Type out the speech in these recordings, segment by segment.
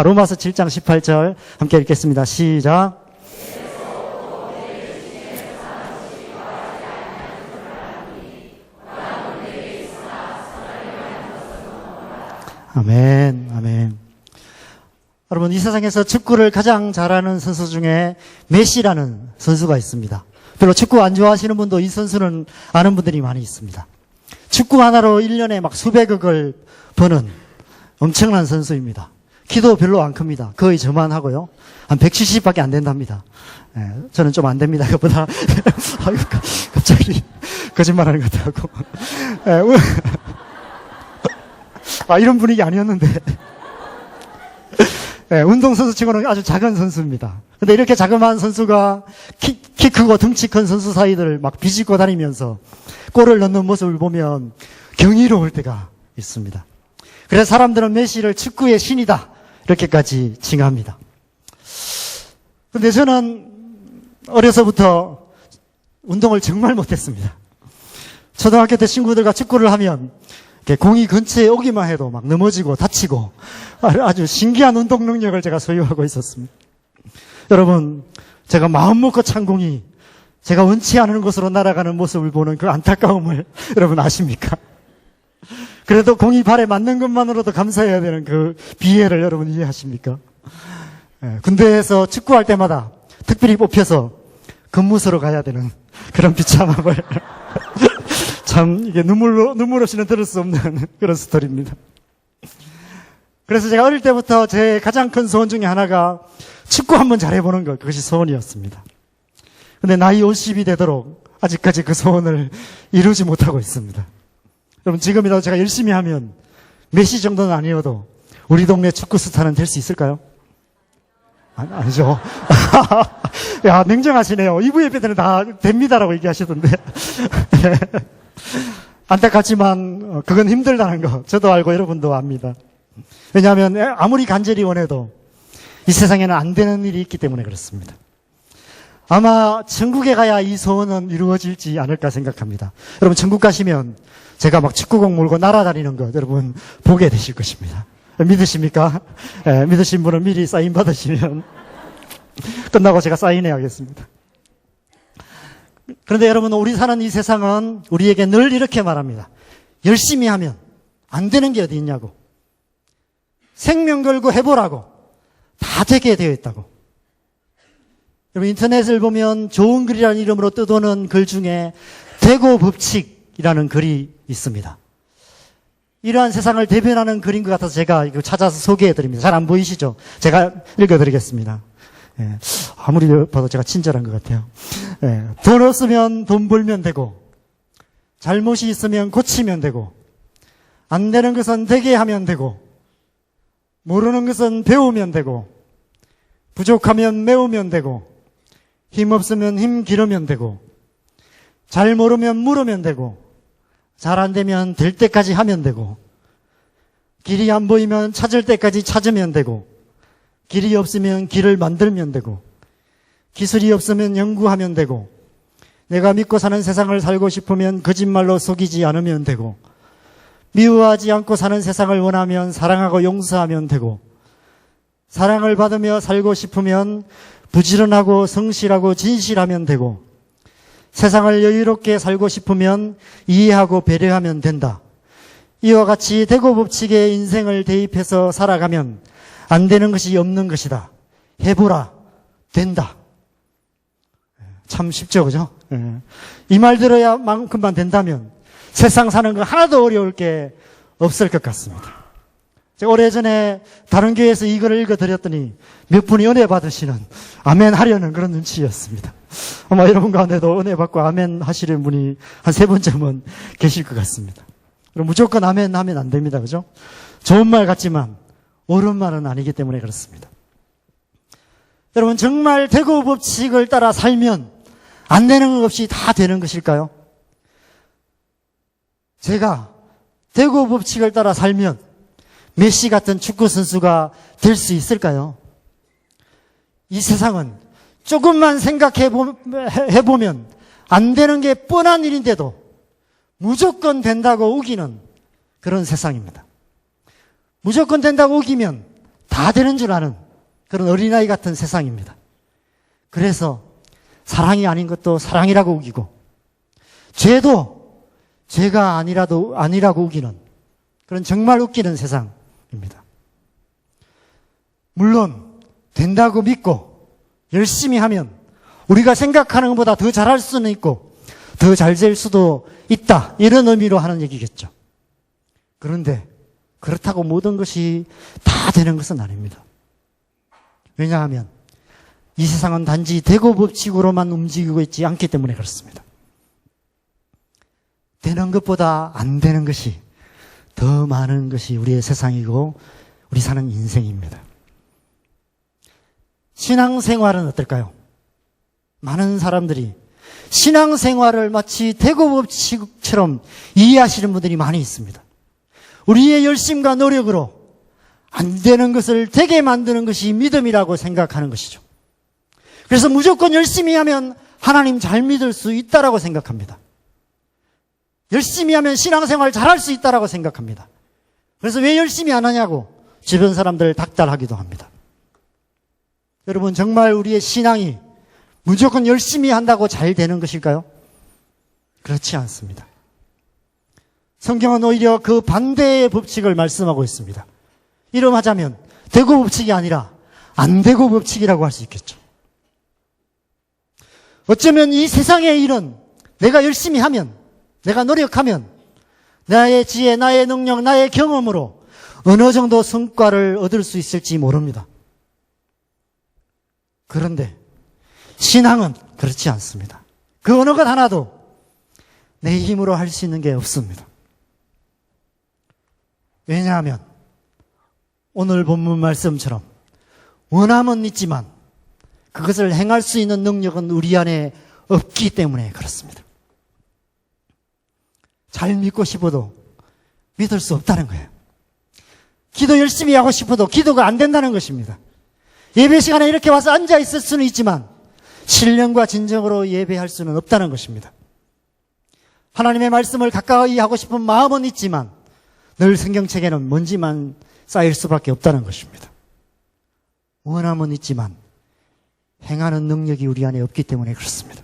로마서 7장 18절 함께 읽겠습니다. 시작. 아멘, 아멘. 여러분, 이 세상에서 축구를 가장 잘하는 선수 중에 메시라는 선수가 있습니다. 별로 축구 안 좋아하시는 분도 이 선수는 아는 분들이 많이 있습니다. 축구 하나로 1년에 막 수백억을 버는 엄청난 선수입니다. 키도 별로 안 큽니다. 거의 저만 하고요. 한 170밖에 안 된답니다. 저는 좀 안 됩니다. 그보다 갑자기 거짓말하는 것 같고. 이런 분위기 아니었는데. 운동선수 치고는 아주 작은 선수입니다. 근데 이렇게 자그마한 선수가 키 크고 덩치 큰 선수 사이들을 막 비집고 다니면서 골을 넣는 모습을 보면 경이로울 때가 있습니다. 그래서 사람들은 메시를 축구의 신이다, 이렇게까지 칭합니다. 근데 저는 어려서부터 운동을 정말 못했습니다. 초등학교 때 친구들과 축구를 하면 공이 근처에 오기만 해도 막 넘어지고 다치고 아주 신기한 운동 능력을 제가 소유하고 있었습니다. 여러분, 제가 마음 먹고 찬 공이 제가 원치 않은 곳으로 날아가는 모습을 보는 그 안타까움을 여러분 아십니까? 그래도 공이 발에 맞는 것만으로도 감사해야 되는 그 비애를 여러분 이해하십니까? 군대에서 축구할 때마다 특별히 뽑혀서 근무소로 가야 되는 그런 비참함을 참 이게 눈물 없이는 들을 수 없는 그런 스토리입니다. 그래서 제가 어릴 때부터 제 가장 큰 소원 중에 하나가 축구 한번 잘해보는 것, 그것이 소원이었습니다. 근데 나이 50이 되도록 아직까지 그 소원을 이루지 못하고 있습니다. 여러분, 지금이라도 제가 열심히 하면 메시 정도는 아니어도 우리 동네 축구 스타는 될 수 있을까요? 아니죠. 야, 냉정하시네요. 2부 예배 때는 다 됩니다라고 얘기하시던데. 안타깝지만 그건 힘들다는 거 저도 알고 여러분도 압니다. 왜냐하면 아무리 간절히 원해도 이 세상에는 안 되는 일이 있기 때문에 그렇습니다. 아마 천국에 가야 이 소원은 이루어질지 않을까 생각합니다. 여러분, 천국 가시면 제가 막 축구공 몰고 날아다니는 것 여러분 보게 되실 것입니다. 믿으십니까? 믿으신 분은 미리 사인 받으시면 끝나고 제가 사인해야겠습니다. 그런데 여러분, 우리 사는 이 세상은 우리에게 늘 이렇게 말합니다. 열심히 하면 안 되는 게 어디 있냐고. 생명 걸고 해보라고. 다 되게 되어 있다고. 여러분, 인터넷을 보면 좋은 글이라는 이름으로 떠도는 글 중에 대고 법칙이라는 글이 있습니다. 이러한 세상을 대변하는 글인 것 같아서 제가 이거 찾아서 소개해드립니다. 잘 안 보이시죠? 제가 읽어드리겠습니다. 아무리 봐도 제가 친절한 것 같아요. 돈 없으면 돈 벌면 되고, 잘못이 있으면 고치면 되고, 안 되는 것은 되게 하면 되고, 모르는 것은 배우면 되고, 부족하면 메우면 되고, 힘 없으면 힘 기르면 되고, 잘 모르면 물으면 되고, 잘 안 되면 될 때까지 하면 되고, 길이 안 보이면 찾을 때까지 찾으면 되고, 길이 없으면 길을 만들면 되고, 기술이 없으면 연구하면 되고, 내가 믿고 사는 세상을 살고 싶으면 거짓말로 속이지 않으면 되고, 미워하지 않고 사는 세상을 원하면 사랑하고 용서하면 되고, 사랑을 받으며 살고 싶으면 부지런하고 성실하고 진실하면 되고, 세상을 여유롭게 살고 싶으면 이해하고 배려하면 된다. 이와 같이 대고 법칙에 인생을 대입해서 살아가면 안 되는 것이 없는 것이다. 해보라. 된다. 참 쉽죠, 그죠? 이 말 들어야만큼만 된다면 세상 사는 거 하나도 어려울 게 없을 것 같습니다. 제가 오래전에 다른 교회에서 이 글을 읽어드렸더니 몇 분이 은혜 받으시는, 아멘 하려는 그런 눈치였습니다. 아마 여러분 가운데도 은혜 받고 아멘 하시는 분이 한 3분쯤은 계실 것 같습니다. 그럼 무조건 아멘 하면 안 됩니다. 그죠? 좋은 말 같지만 옳은 말은 아니기 때문에 그렇습니다. 여러분, 정말 대고 법칙을 따라 살면 안 되는 것 없이 다 되는 것일까요? 제가 대고 법칙을 따라 살면 메시 같은 축구 선수가 될 수 있을까요? 이 세상은 조금만 생각해보면 안 되는 게 뻔한 일인데도 무조건 된다고 우기는 그런 세상입니다. 무조건 된다고 우기면 다 되는 줄 아는 그런 어린아이 같은 세상입니다. 그래서 사랑이 아닌 것도 사랑이라고 우기고, 죄도 죄가 아니라고 우기는 그런 정말 웃기는 세상입니다. 물론 된다고 믿고 열심히 하면 우리가 생각하는 것보다 더 잘할 수는 있고 더 잘 될 수도 있다, 이런 의미로 하는 얘기겠죠. 그런데 그렇다고 모든 것이 다 되는 것은 아닙니다. 왜냐하면 이 세상은 단지 대고 법칙으로만 움직이고 있지 않기 때문에 그렇습니다. 되는 것보다 안 되는 것이 더 많은 것이 우리의 세상이고 우리 사는 인생입니다. 신앙생활은 어떨까요? 많은 사람들이 신앙생활을 마치 대고 법칙처럼 이해하시는 분들이 많이 있습니다. 우리의 열심과 노력으로 안 되는 것을 되게 만드는 것이 믿음이라고 생각하는 것이죠. 그래서 무조건 열심히 하면 하나님 잘 믿을 수 있다라고 생각합니다. 열심히 하면 신앙생활 잘할 수 있다라고 생각합니다. 그래서 왜 열심히 안 하냐고 주변 사람들 닥달하기도 합니다. 여러분, 정말 우리의 신앙이 무조건 열심히 한다고 잘 되는 것일까요? 그렇지 않습니다. 성경은 오히려 그 반대의 법칙을 말씀하고 있습니다. 이름하자면 되고 법칙이 아니라 안 되고 법칙이라고 할 수 있겠죠. 어쩌면 이 세상의 일은 내가 열심히 하면, 내가 노력하면 나의 지혜, 나의 능력, 나의 경험으로 어느 정도 성과를 얻을 수 있을지 모릅니다. 그런데 신앙은 그렇지 않습니다. 그 어느 것 하나도 내 힘으로 할 수 있는 게 없습니다. 왜냐하면 오늘 본문 말씀처럼 원함은 있지만 그것을 행할 수 있는 능력은 우리 안에 없기 때문에 그렇습니다. 잘 믿고 싶어도 믿을 수 없다는 거예요. 기도 열심히 하고 싶어도 기도가 안 된다는 것입니다. 예배 시간에 이렇게 와서 앉아 있을 수는 있지만 신령과 진정으로 예배할 수는 없다는 것입니다. 하나님의 말씀을 가까이 하고 싶은 마음은 있지만 늘 성경책에는 먼지만 쌓일 수밖에 없다는 것입니다. 원함은 있지만 행하는 능력이 우리 안에 없기 때문에 그렇습니다.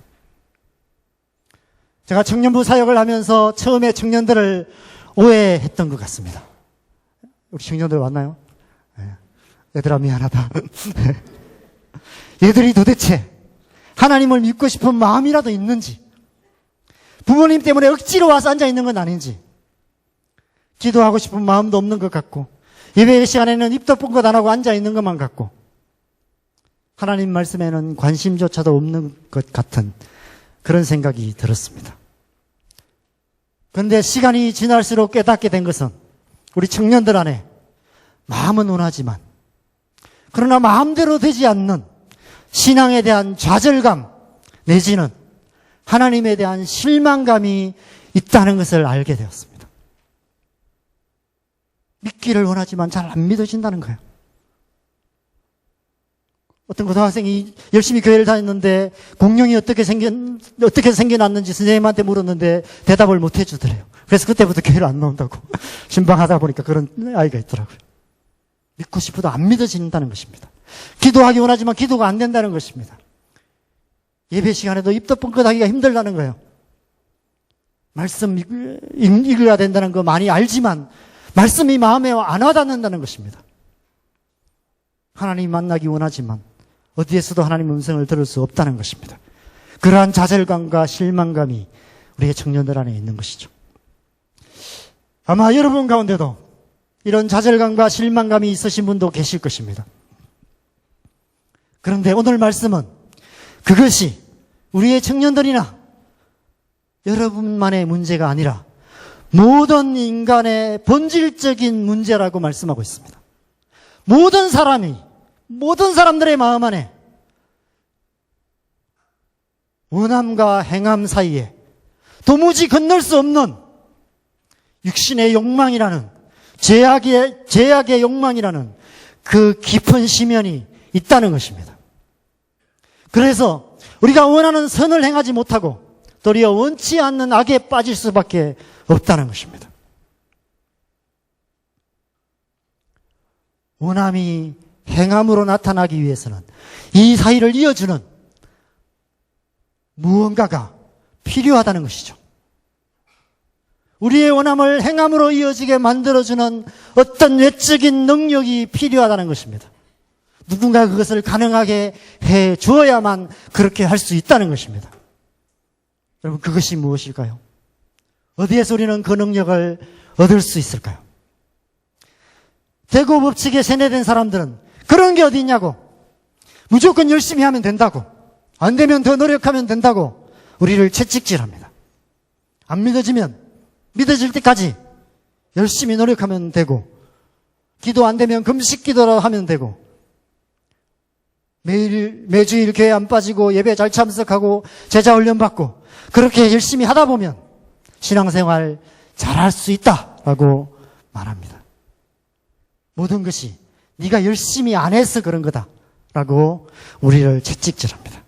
제가 청년부 사역을 하면서 처음에 청년들을 오해했던 것 같습니다. 우리 청년들 왔나요? 얘들아 미안하다. 얘들이 도대체 하나님을 믿고 싶은 마음이라도 있는지, 부모님 때문에 억지로 와서 앉아 있는 건 아닌지, 기도하고 싶은 마음도 없는 것 같고 예배 시간에는 입도 뻥긋 안 하고 앉아 있는 것만 같고 하나님 말씀에는 관심조차도 없는 것 같은 그런 생각이 들었습니다. 그런데 시간이 지날수록 깨닫게 된 것은 우리 청년들 안에 마음은 원하지만 그러나 마음대로 되지 않는 신앙에 대한 좌절감 내지는 하나님에 대한 실망감이 있다는 것을 알게 되었습니다. 믿기를 원하지만 잘 안 믿어진다는 거예요. 어떤 고등학생이 열심히 교회를 다녔는데 공룡이 어떻게 생겨났는지 선생님한테 물었는데 대답을 못 해주더래요. 그래서 그때부터 교회를 안 나온다고 신방하다 보니까 그런 아이가 있더라고요. 믿고 싶어도 안 믿어진다는 것입니다. 기도하기 원하지만 기도가 안 된다는 것입니다. 예배 시간에도 입도 뻥끗하기가 힘들다는 거예요. 말씀 읽어야 된다는 거 많이 알지만 말씀이 마음에 안 와닿는다는 것입니다. 하나님 만나기 원하지만 어디에서도 하나님의 음성을 들을 수 없다는 것입니다. 그러한 좌절감과 실망감이 우리의 청년들 안에 있는 것이죠. 아마 여러분 가운데도 이런 좌절감과 실망감이 있으신 분도 계실 것입니다. 그런데 오늘 말씀은 그것이 우리의 청년들이나 여러분만의 문제가 아니라 모든 인간의 본질적인 문제라고 말씀하고 있습니다. 모든 사람들의 마음 안에 원함과 행함 사이에 도무지 건널 수 없는 육신의 욕망이라는 죄악의 욕망이라는 그 깊은 심연이 있다는 것입니다. 그래서 우리가 원하는 선을 행하지 못하고 도리어 원치 않는 악에 빠질 수밖에 없다는 것입니다. 원함이 행함으로 나타나기 위해서는 이 사이를 이어주는 무언가가 필요하다는 것이죠. 우리의 원함을 행함으로 이어지게 만들어주는 어떤 외적인 능력이 필요하다는 것입니다. 누군가 그것을 가능하게 해 주어야만 그렇게 할 수 있다는 것입니다. 여러분, 그것이 무엇일까요? 어디에서 우리는 그 능력을 얻을 수 있을까요? 대고 법칙에 세뇌된 사람들은 그런 게 어디 있냐고, 무조건 열심히 하면 된다고, 안 되면 더 노력하면 된다고 우리를 채찍질합니다. 안 믿어지면 믿어질 때까지 열심히 노력하면 되고, 기도 안 되면 금식 기도라도 하면 되고, 매주일 교회 안 빠지고 예배 잘 참석하고 제자 훈련 받고 그렇게 열심히 하다 보면 신앙생활 잘할 수 있다라고 말합니다. 모든 것이 네가 열심히 안 해서 그런 거다라고 우리를 채찍질합니다.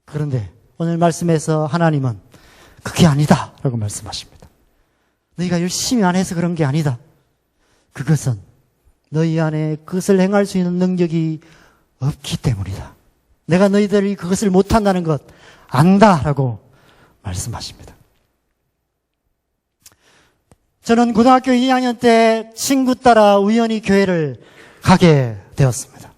그런데 오늘 말씀에서 하나님은 그게 아니다라고 말씀하십니다. 너희가 열심히 안 해서 그런 게 아니다. 그것은 너희 안에 그것을 행할 수 있는 능력이 없기 때문이다. 내가 너희들이 그것을 못한다는 것 안다라고 말씀하십니다. 저는 고등학교 2학년 때 친구 따라 우연히 교회를 가게 되었습니다.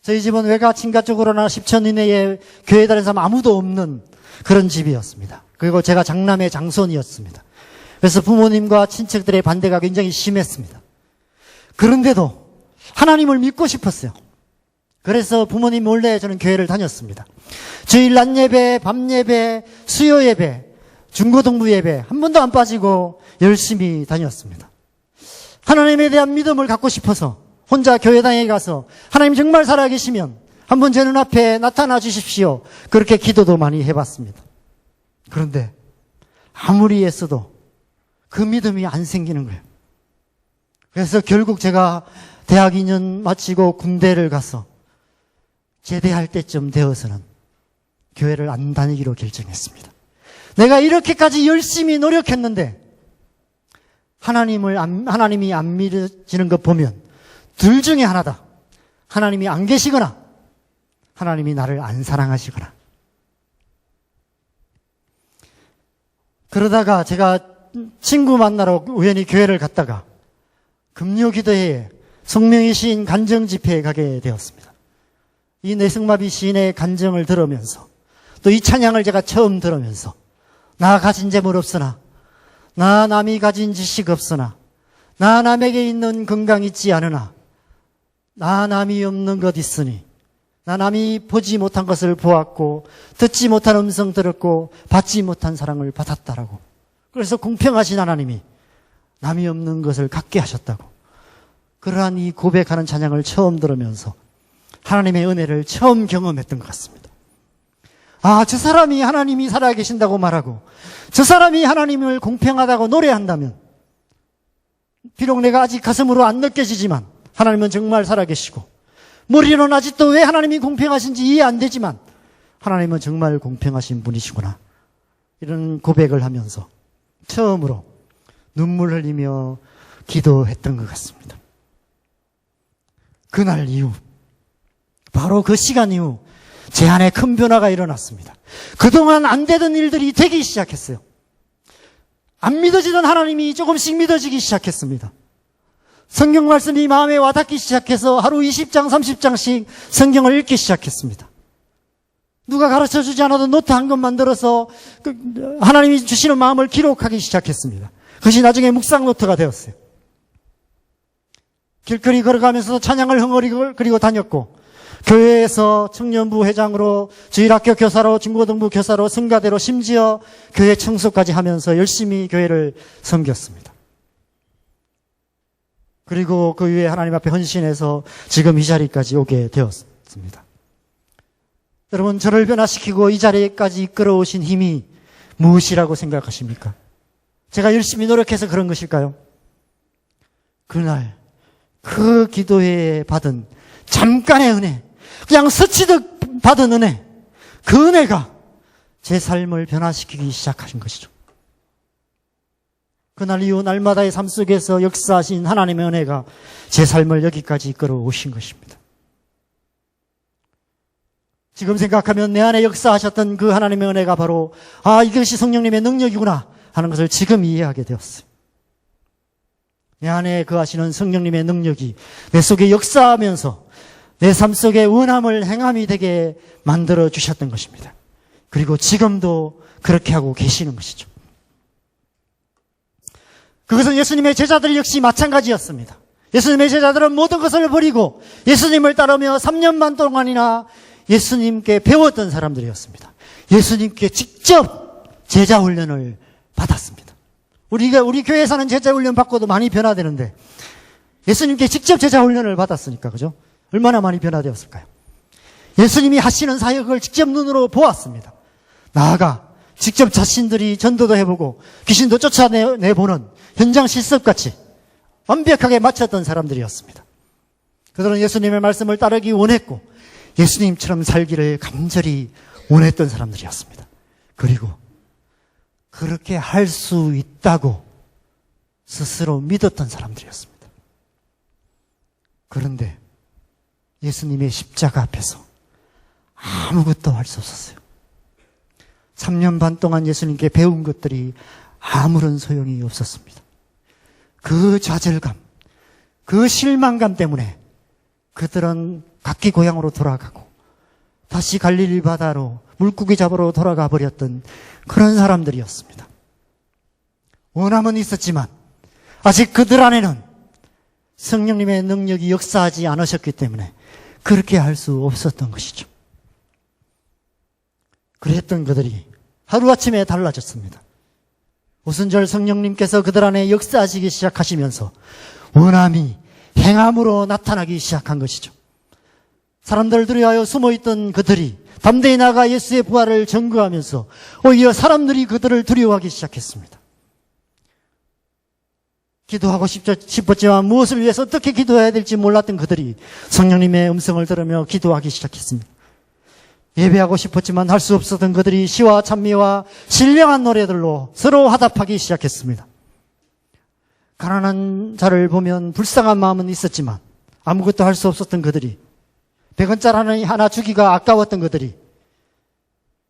저희 집은 외가 친가 쪽으로나 10천 이내에 교회 다니는 사람 아무도 없는 그런 집이었습니다. 그리고 제가 장남의 장손이었습니다. 그래서 부모님과 친척들의 반대가 굉장히 심했습니다. 그런데도 하나님을 믿고 싶었어요. 그래서 부모님 몰래 저는 교회를 다녔습니다. 주일 낮 예배, 밤 예배, 수요 예배, 중고등부 예배 한 번도 안 빠지고 열심히 다녔습니다. 하나님에 대한 믿음을 갖고 싶어서 혼자 교회당에 가서 하나님 정말 살아계시면 한번 제 눈앞에 나타나 주십시오. 그렇게 기도도 많이 해봤습니다. 그런데 아무리 애써도 그 믿음이 안 생기는 거예요. 그래서 결국 제가 대학 2년 마치고 군대를 가서 제대할 때쯤 되어서는 교회를 안 다니기로 결정했습니다. 내가 이렇게까지 열심히 노력했는데 하나님이 안 믿어지는 것 보면 둘 중에 하나다. 하나님이 안 계시거나 하나님이 나를 안 사랑하시거나. 그러다가 제가 친구 만나러 우연히 교회를 갔다가 금요기도회에 성명의 시인 간정 집회에 가게 되었습니다. 이 내승마비 시인의 간정을 들으면서 또 이 찬양을 제가 처음 들으면서 나 가진 재물 없으나 나 남이 가진 지식 없으나 나 남에게 있는 건강 있지 않으나 나 남이 없는 것 있으니 나 남이 보지 못한 것을 보았고 듣지 못한 음성 들었고 받지 못한 사랑을 받았다라고. 그래서 공평하신 하나님이 남이 없는 것을 갖게 하셨다고. 그러한 이 고백하는 찬양을 처음 들으면서 하나님의 은혜를 처음 경험했던 것 같습니다. 아, 저 사람이 하나님이 살아계신다고 말하고 저 사람이 하나님을 공평하다고 노래한다면 비록 내가 아직 가슴으로 안 느껴지지만 하나님은 정말 살아계시고 머리로는 아직도 왜 하나님이 공평하신지 이해 안 되지만 하나님은 정말 공평하신 분이시구나. 이런 고백을 하면서 처음으로 눈물 흘리며 기도했던 것 같습니다. 그날 이후, 바로 그 시간 이후 제 안에 큰 변화가 일어났습니다. 그동안 안 되던 일들이 되기 시작했어요. 안 믿어지던 하나님이 조금씩 믿어지기 시작했습니다. 성경 말씀이 마음에 와닿기 시작해서 하루 20장, 30장씩 성경을 읽기 시작했습니다. 누가 가르쳐주지 않아도 노트 한 권 만들어서 하나님이 주시는 마음을 기록하기 시작했습니다. 그것이 나중에 묵상 노트가 되었어요. 길거리 걸어가면서 찬양을 흥얼거리고 다녔고 교회에서 청년부 회장으로 주일학교 교사로 중고등부 교사로 성가대로 심지어 교회 청소까지 하면서 열심히 교회를 섬겼습니다. 그리고 그 위에 하나님 앞에 헌신해서 지금 이 자리까지 오게 되었습니다. 여러분, 저를 변화시키고 이 자리까지 이끌어오신 힘이 무엇이라고 생각하십니까? 제가 열심히 노력해서 그런 것일까요? 그날 그 기도회에 받은 잠깐의 은혜, 그냥 스치듯 받은 은혜, 그 은혜가 제 삶을 변화시키기 시작하신 것이죠. 그날 이후 날마다의 삶 속에서 역사하신 하나님의 은혜가 제 삶을 여기까지 이끌어 오신 것입니다. 지금 생각하면 내 안에 역사하셨던 그 하나님의 은혜가 바로 이것이 성령님의 능력이구나 하는 것을 지금 이해하게 되었어요. 내 안에 거하시는 성령님의 능력이 내 속에 역사하면서 내 삶 속에 원함을 행함이 되게 만들어 주셨던 것입니다. 그리고 지금도 그렇게 하고 계시는 것이죠. 그것은 예수님의 제자들 역시 마찬가지였습니다. 예수님의 제자들은 모든 것을 버리고 예수님을 따르며 3년 반 동안이나 예수님께 배웠던 사람들이었습니다. 예수님께 직접 제자 훈련을 받았습니다. 우리 교회에서는 제자 훈련 받고도 많이 변화되는데 예수님께 직접 제자 훈련을 받았으니까 그죠? 얼마나 많이 변화되었을까요? 예수님이 하시는 사역을 직접 눈으로 보았습니다. 나아가 직접 자신들이 전도도 해보고 귀신도 쫓아내보는 현장 실습같이 완벽하게 마쳤던 사람들이었습니다. 그들은 예수님의 말씀을 따르기 원했고 예수님처럼 살기를 간절히 원했던 사람들이었습니다. 그리고 그렇게 할 수 있다고 스스로 믿었던 사람들이었습니다. 그런데 예수님의 십자가 앞에서 아무것도 할 수 없었어요. 3년 반 동안 예수님께 배운 것들이 아무런 소용이 없었습니다. 그 좌절감, 그 실망감 때문에 그들은 각기 고향으로 돌아가고 다시 갈릴리 바다로 물고기 잡으러 돌아가 버렸던 그런 사람들이었습니다. 원함은 있었지만 아직 그들 안에는 성령님의 능력이 역사하지 않으셨기 때문에 그렇게 할 수 없었던 것이죠. 그랬던 그들이 하루아침에 달라졌습니다. 오순절 성령님께서 그들 안에 역사하시기 시작하시면서 원함이 행함으로 나타나기 시작한 것이죠. 사람들을 두려워하여 숨어있던 그들이 담대히 나가 예수의 부활을 증거하면서 오히려 사람들이 그들을 두려워하기 시작했습니다. 기도하고 싶었지만 무엇을 위해서 어떻게 기도해야 될지 몰랐던 그들이 성령님의 음성을 들으며 기도하기 시작했습니다. 예배하고 싶었지만 할 수 없었던 그들이 시와 찬미와 신령한 노래들로 서로 화답하기 시작했습니다. 가난한 자를 보면 불쌍한 마음은 있었지만 아무것도 할 수 없었던 그들이 100원짜리 하나 주기가 아까웠던 그들이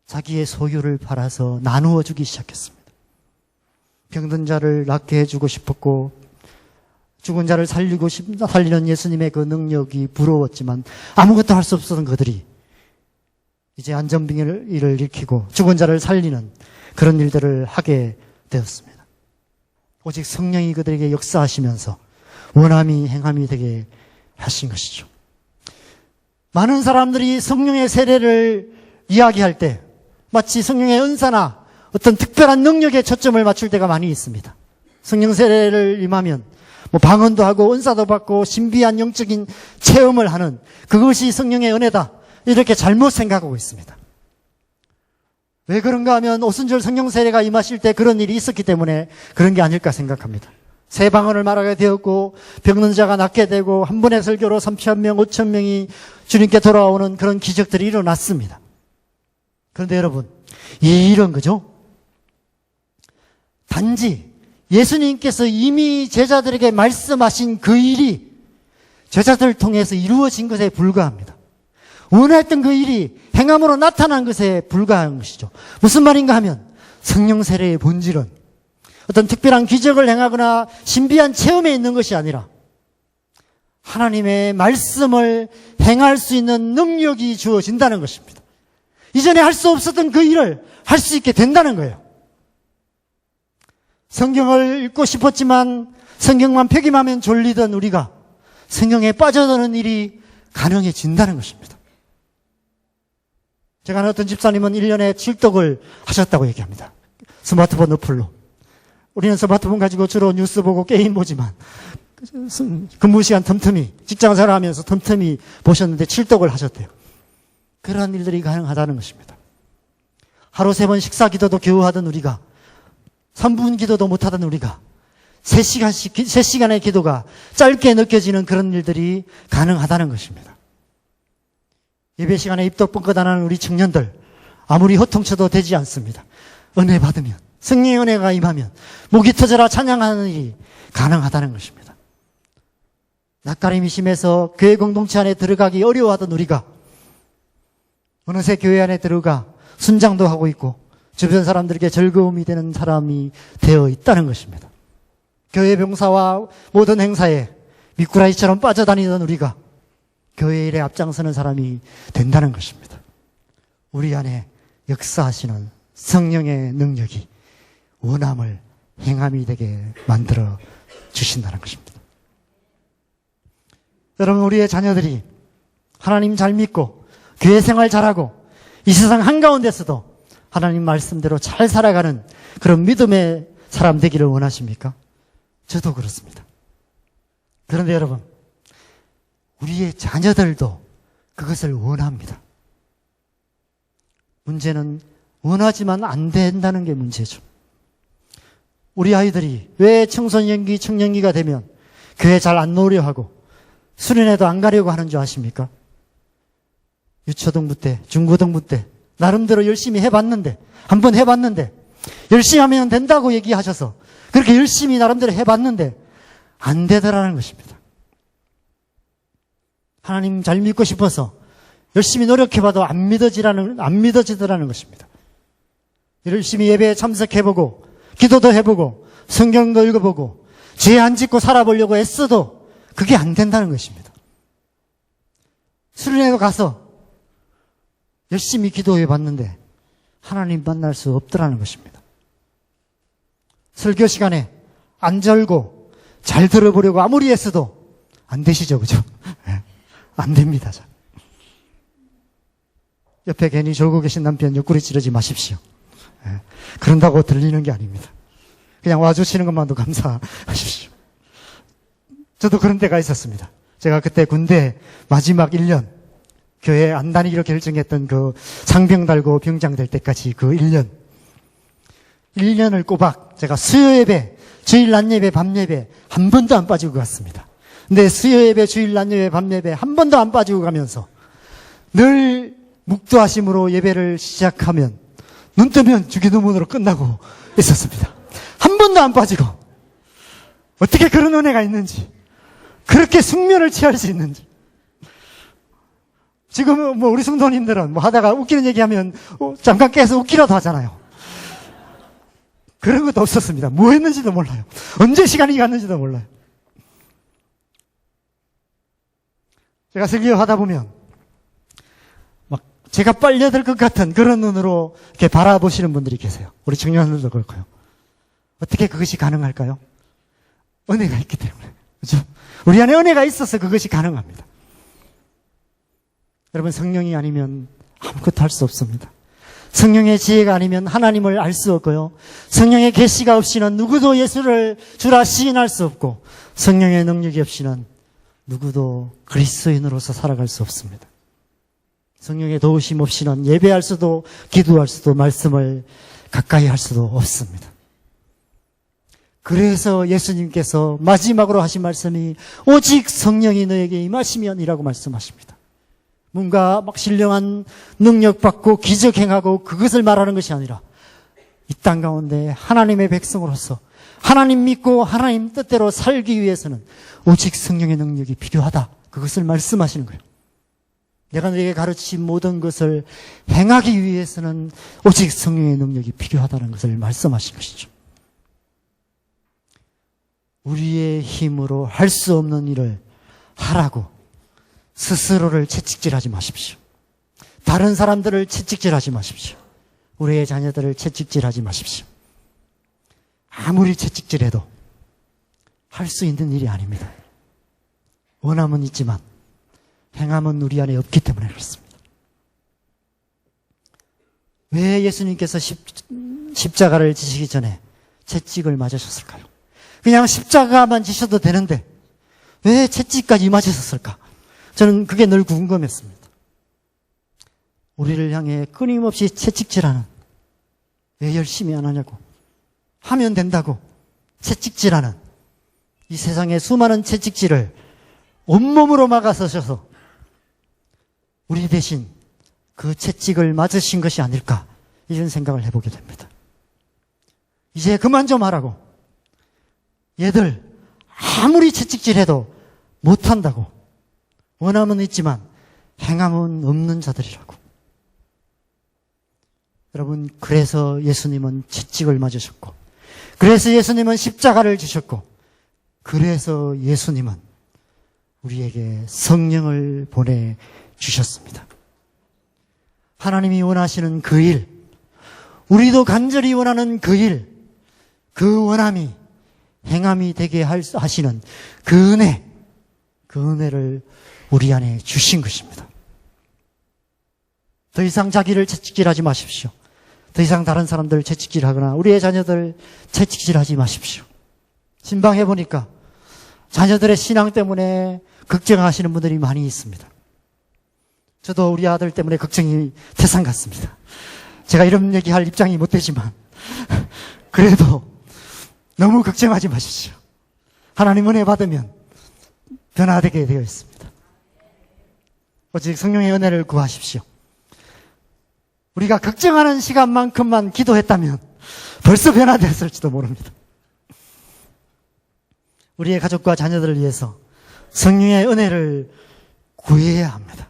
자기의 소유를 팔아서 나누어 주기 시작했습니다. 병든 자를 낫게 해주고 싶었고 죽은 자를 살리는 예수님의 그 능력이 부러웠지만 아무것도 할 수 없었던 그들이 이제 안전병을 일으키고 죽은 자를 살리는 그런 일들을 하게 되었습니다. 오직 성령이 그들에게 역사하시면서 원함이 행함이 되게 하신 것이죠. 많은 사람들이 성령의 세례를 이야기할 때 마치 성령의 은사나 어떤 특별한 능력에 초점을 맞출 때가 많이 있습니다. 성령 세례를 임하면 방언도 하고 은사도 받고 신비한 영적인 체험을 하는 그것이 성령의 은혜다. 이렇게 잘못 생각하고 있습니다. 왜 그런가 하면 오순절 성령 세례가 임하실 때 그런 일이 있었기 때문에 그런 게 아닐까 생각합니다. 새 방언을 말하게 되었고 병든 자가 낫게 되고 한 번의 설교로 3,000명, 5,000명이 주님께 돌아오는 그런 기적들이 일어났습니다. 그런데 여러분, 이 일은 그죠? 단지 예수님께서 이미 제자들에게 말씀하신 그 일이 제자들을 통해서 이루어진 것에 불과합니다. 원했던 그 일이 행함으로 나타난 것에 불과한 것이죠. 무슨 말인가 하면 성령 세례의 본질은 어떤 특별한 기적을 행하거나 신비한 체험에 있는 것이 아니라 하나님의 말씀을 행할 수 있는 능력이 주어진다는 것입니다. 이전에 할 수 없었던 그 일을 할 수 있게 된다는 거예요. 성경을 읽고 싶었지만 성경만 폐기하면 졸리던 우리가 성경에 빠져드는 일이 가능해진다는 것입니다. 제가 아는 어떤 집사님은 1년에 7독을 하셨다고 얘기합니다. 스마트폰 어플로. 우리는 스마트폰 가지고 주로 뉴스 보고 게임 보지만 근무 시간 틈틈이 직장생활 하면서 틈틈이 보셨는데 7독을 하셨대요. 그런 일들이 가능하다는 것입니다. 하루 3번 식사 기도도 겨우 하던 우리가 3분 기도도 못하던 우리가 3시간의 기도가 짧게 느껴지는 그런 일들이 가능하다는 것입니다. 예배 시간에 입도 뻥끗 안 하는 우리 청년들 아무리 허통쳐도 되지 않습니다. 은혜 받으면 성령의 은혜가 임하면 목이 터져라 찬양하는 일이 가능하다는 것입니다. 낯가림이 심해서 교회 공동체 안에 들어가기 어려워하던 우리가 어느새 교회 안에 들어가 순장도 하고 있고 주변 사람들에게 즐거움이 되는 사람이 되어 있다는 것입니다. 교회 봉사와 모든 행사에 미꾸라지처럼 빠져다니던 우리가 교회 일에 앞장서는 사람이 된다는 것입니다. 우리 안에 역사하시는 성령의 능력이 원함을 행함이 되게 만들어 주신다는 것입니다. 여러분, 우리의 자녀들이 하나님 잘 믿고 교회 생활 잘하고 이 세상 한가운데서도 하나님 말씀대로 잘 살아가는 그런 믿음의 사람 되기를 원하십니까? 저도 그렇습니다. 그런데 여러분, 우리의 자녀들도 그것을 원합니다. 문제는 원하지만 안 된다는 게 문제죠. 우리 아이들이 왜 청소년기, 청년기가 되면 교회 잘 안 나오려 하고 수련회도 안 가려고 하는 줄 아십니까? 유초등부 때, 중고등부 때 나름대로 열심히 해봤는데, 한번 해봤는데 열심히 하면 된다고 얘기하셔서 그렇게 열심히 나름대로 해봤는데 안 되더라는 것입니다. 하나님 잘 믿고 싶어서 열심히 노력해봐도 안 믿어지더라는 것입니다. 열심히 예배에 참석해보고 기도도 해보고 성경도 읽어보고 죄 안 짓고 살아보려고 애써도 그게 안 된다는 것입니다. 수련회도 가서 열심히 기도해봤는데 하나님 만날 수 없더라는 것입니다. 설교 시간에 안 절고 잘 들어보려고 아무리 애써도 안 되시죠, 그죠? 안 됩니다. 옆에 괜히 졸고 계신 남편 옆구리 찌르지 마십시오. 그런다고 들리는 게 아닙니다. 그냥 와주시는 것만도 감사하십시오. 저도 그런 때가 있었습니다. 제가 그때 군대 마지막 1년, 교회 안 다니기로 결정했던 그 상병 달고 병장 될 때까지 그 1년을 꼬박 제가 수요 예배, 주일 낮 예배, 밤 예배 한 번도 안 빠지고 갔습니다. 근데 수요 예배, 주일 낮 예배, 밤 예배 한 번도 안 빠지고 가면서 늘 묵도하심으로 예배를 시작하면 눈 뜨면 주기도문으로 끝나고 있었습니다. 한 번도 안 빠지고 어떻게 그런 은혜가 있는지, 그렇게 숙면을 취할 수 있는지. 지금 뭐 우리 성도님들은 뭐 하다가 웃기는 얘기하면 잠깐 깨서 웃기라도 하잖아요. 그런 것도 없었습니다. 뭐 했는지도 몰라요. 언제 시간이 갔는지도 몰라요. 제가 설교하다 보면 막 제가 빨려들 것 같은 그런 눈으로 이렇게 바라보시는 분들이 계세요. 우리 청년들도 그렇고요. 어떻게 그것이 가능할까요? 은혜가 있기 때문에. 그렇죠? 우리 안에 은혜가 있어서 그것이 가능합니다. 여러분, 성령이 아니면 아무것도 할 수 없습니다. 성령의 지혜가 아니면 하나님을 알 수 없고요. 성령의 계시가 없이는 누구도 예수를 주라 시인할 수 없고, 성령의 능력이 없이는 누구도 그리스도인으로서 살아갈 수 없습니다. 성령의 도우심 없이는 예배할 수도, 기도할 수도, 말씀을 가까이 할 수도 없습니다. 그래서 예수님께서 마지막으로 하신 말씀이 오직 성령이 너에게 임하시면이라고 말씀하십니다. 뭔가 막 신령한 능력 받고 기적 행하고 그것을 말하는 것이 아니라 이 땅 가운데 하나님의 백성으로서 하나님 믿고 하나님 뜻대로 살기 위해서는 오직 성령의 능력이 필요하다. 그것을 말씀하시는 거예요. 내가 너에게 가르친 모든 것을 행하기 위해서는 오직 성령의 능력이 필요하다는 것을 말씀하신 것이죠. 우리의 힘으로 할 수 없는 일을 하라고 스스로를 채찍질하지 마십시오. 다른 사람들을 채찍질하지 마십시오. 우리의 자녀들을 채찍질하지 마십시오. 아무리 채찍질해도 할 수 있는 일이 아닙니다. 원함은 있지만 행함은 우리 안에 없기 때문에 그렇습니다. 왜 예수님께서 십자가를 지시기 전에 채찍을 맞으셨을까요? 그냥 십자가만 지셔도 되는데 왜 채찍까지 맞으셨을까? 저는 그게 늘 궁금했습니다. 우리를 향해 끊임없이 채찍질하는, 왜 열심히 안 하냐고, 하면 된다고 채찍질하는 이 세상의 수많은 채찍질을 온몸으로 막아서셔서 우리 대신 그 채찍을 맞으신 것이 아닐까, 이런 생각을 해보게 됩니다. 이제 그만 좀 하라고. 얘들 아무리 채찍질해도 못한다고. 원함은 있지만 행함은 없는 자들이라고. 여러분, 그래서 예수님은 채찍을 맞으셨고, 그래서 예수님은 십자가를 지셨고, 그래서 예수님은 우리에게 성령을 보내주셨습니다. 하나님이 원하시는 그 일, 우리도 간절히 원하는 그 일, 그 원함이 행함이 되게 하시는 그 은혜를 우리 안에 주신 것입니다. 더 이상 자기를 채찍질하지 마십시오. 더 이상 다른 사람들 채찍질하거나 우리의 자녀들 채찍질하지 마십시오. 신방해보니까 자녀들의 신앙 때문에 걱정하시는 분들이 많이 있습니다. 저도 우리 아들 때문에 걱정이 태산 같습니다. 제가 이런 얘기할 입장이 못 되지만 그래도 너무 걱정하지 마십시오. 하나님 은혜 받으면 변화되게 되어 있습니다. 오직 성령의 은혜를 구하십시오. 우리가 걱정하는 시간만큼만 기도했다면 벌써 변화됐을지도 모릅니다. 우리의 가족과 자녀들을 위해서 성령의 은혜를 구해야 합니다.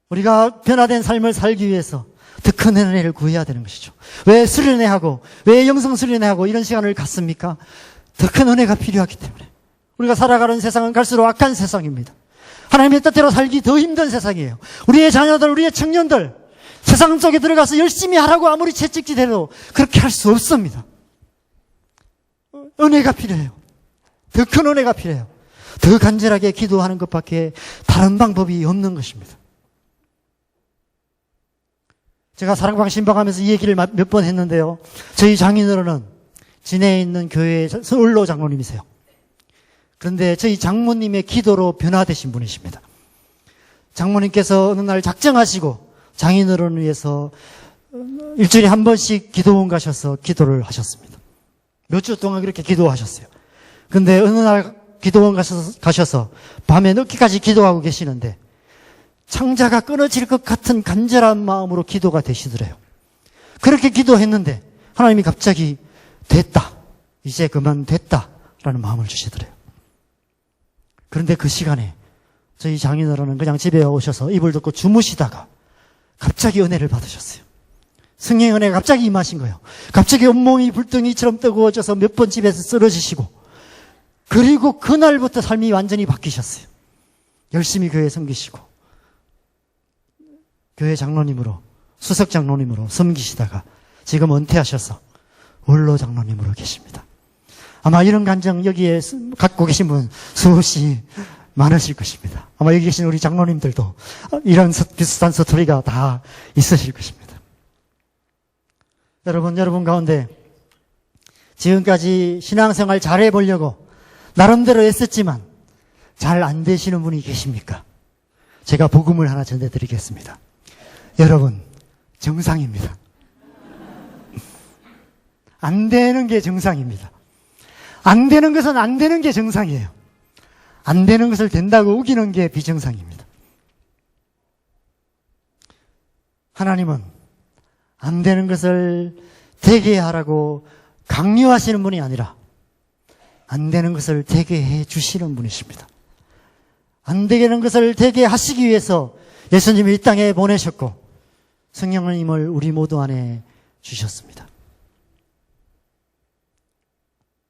우리가 변화된 삶을 살기 위해서 더 큰 은혜를 구해야 되는 것이죠. 왜 수련회하고, 왜 영성 수련회하고 이런 시간을 갖습니까? 더 큰 은혜가 필요하기 때문에. 우리가 살아가는 세상은 갈수록 악한 세상입니다. 하나님의 뜻대로 살기 더 힘든 세상이에요. 우리의 자녀들, 우리의 청년들, 세상 속에 들어가서 열심히 하라고 아무리 채찍질해도 그렇게 할 수 없습니다. 은혜가 필요해요. 더 큰 은혜가 필요해요. 더 간절하게 기도하는 것밖에 다른 방법이 없는 것입니다. 제가 사랑방 신방하면서 이 얘기를 몇 번 했는데요. 저희 장인어른은 진해에 있는 교회의 서울로 장로님이세요. 그런데 저희 장모님의 기도로 변화되신 분이십니다. 장모님께서 어느 날 작정하시고 장인어른을 위해서 일주일에 한 번씩 기도원 가셔서 기도를 하셨습니다. 몇 주 동안 그렇게 기도하셨어요. 그런데 어느 날 기도원 가셔서 밤에 늦게까지 기도하고 계시는데 창자가 끊어질 것 같은 간절한 마음으로 기도가 되시더래요. 그렇게 기도했는데 하나님이 갑자기 됐다, 이제 그만 됐다라는 마음을 주시더래요. 그런데 그 시간에 저희 장인어른은 그냥 집에 오셔서 이불 덮고 주무시다가 갑자기 은혜를 받으셨어요. 성령의 은혜가 갑자기 임하신 거예요. 갑자기 온몸이 불덩이처럼 뜨거워져서 몇 번 집에서 쓰러지시고, 그리고 그날부터 삶이 완전히 바뀌셨어요. 열심히 교회 섬기시고 교회 장로님으로, 수석 장로님으로 섬기시다가 지금 은퇴하셔서 원로 장로님으로 계십니다. 아마 이런 간증 여기에 갖고 계신 분 수없이 많으실 것입니다. 아마 여기 계신 우리 장로님들도 이런 비슷한 스토리가 다 있으실 것입니다. 여러분 가운데 지금까지 신앙생활 잘해보려고 나름대로 애썼지만 잘 안 되시는 분이 계십니까? 제가 복음을 하나 전해드리겠습니다. 여러분, 정상입니다. 안 되는 게 정상입니다. 안 되는 것은 안 되는 게 정상이에요. 안 되는 것을 된다고 우기는 게 비정상입니다. 하나님은 안 되는 것을 되게 하라고 강요하시는 분이 아니라 안 되는 것을 되게 해 주시는 분이십니다. 안 되는 것을 되게 하시기 위해서 예수님이 이 땅에 보내셨고 성령님을 우리 모두 안에 주셨습니다.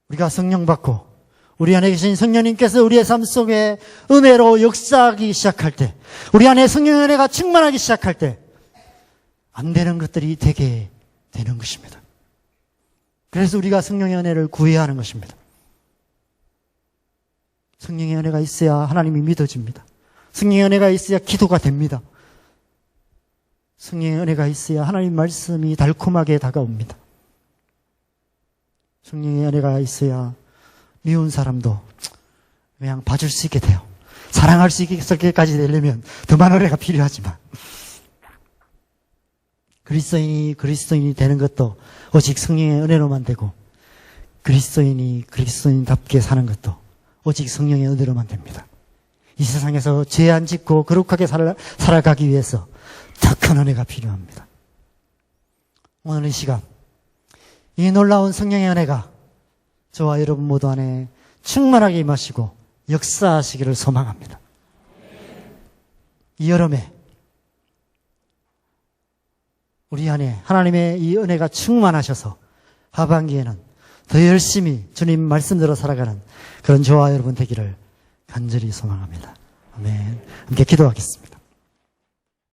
우리가 성령 받고 우리 안에 계신 성령님께서 우리의 삶 속에 은혜로 역사하기 시작할 때, 우리 안에 성령의 은혜가 충만하기 시작할 때 안 되는 것들이 되게 되는 것입니다. 그래서 우리가 성령의 은혜를 구해야 하는 것입니다. 성령의 은혜가 있어야 하나님이 믿어집니다. 성령의 은혜가 있어야 기도가 됩니다. 성령의 은혜가 있어야 하나님 말씀이 달콤하게 다가옵니다. 성령의 은혜가 있어야 미운 사람도 그냥 봐줄 수 있게 돼요. 사랑할 수 있게까지 되려면 더 많은 은혜가 필요하지만 그리스도인이 되는 것도 오직 성령의 은혜로만 되고, 그리스도인이 그리스도인답게 사는 것도 오직 성령의 은혜로만 됩니다. 이 세상에서 죄 안 짓고 거룩하게 살아가기 위해서 더 큰 은혜가 필요합니다. 오늘 이 시간 이 놀라운 성령의 은혜가 저와 여러분 모두 안에 충만하게 임하시고 역사하시기를 소망합니다. 이 여름에 우리 안에 하나님의 이 은혜가 충만하셔서 하반기에는 더 열심히 주님 말씀대로 살아가는 그런 저와 여러분 되기를 간절히 소망합니다. 아멘. 함께 기도하겠습니다.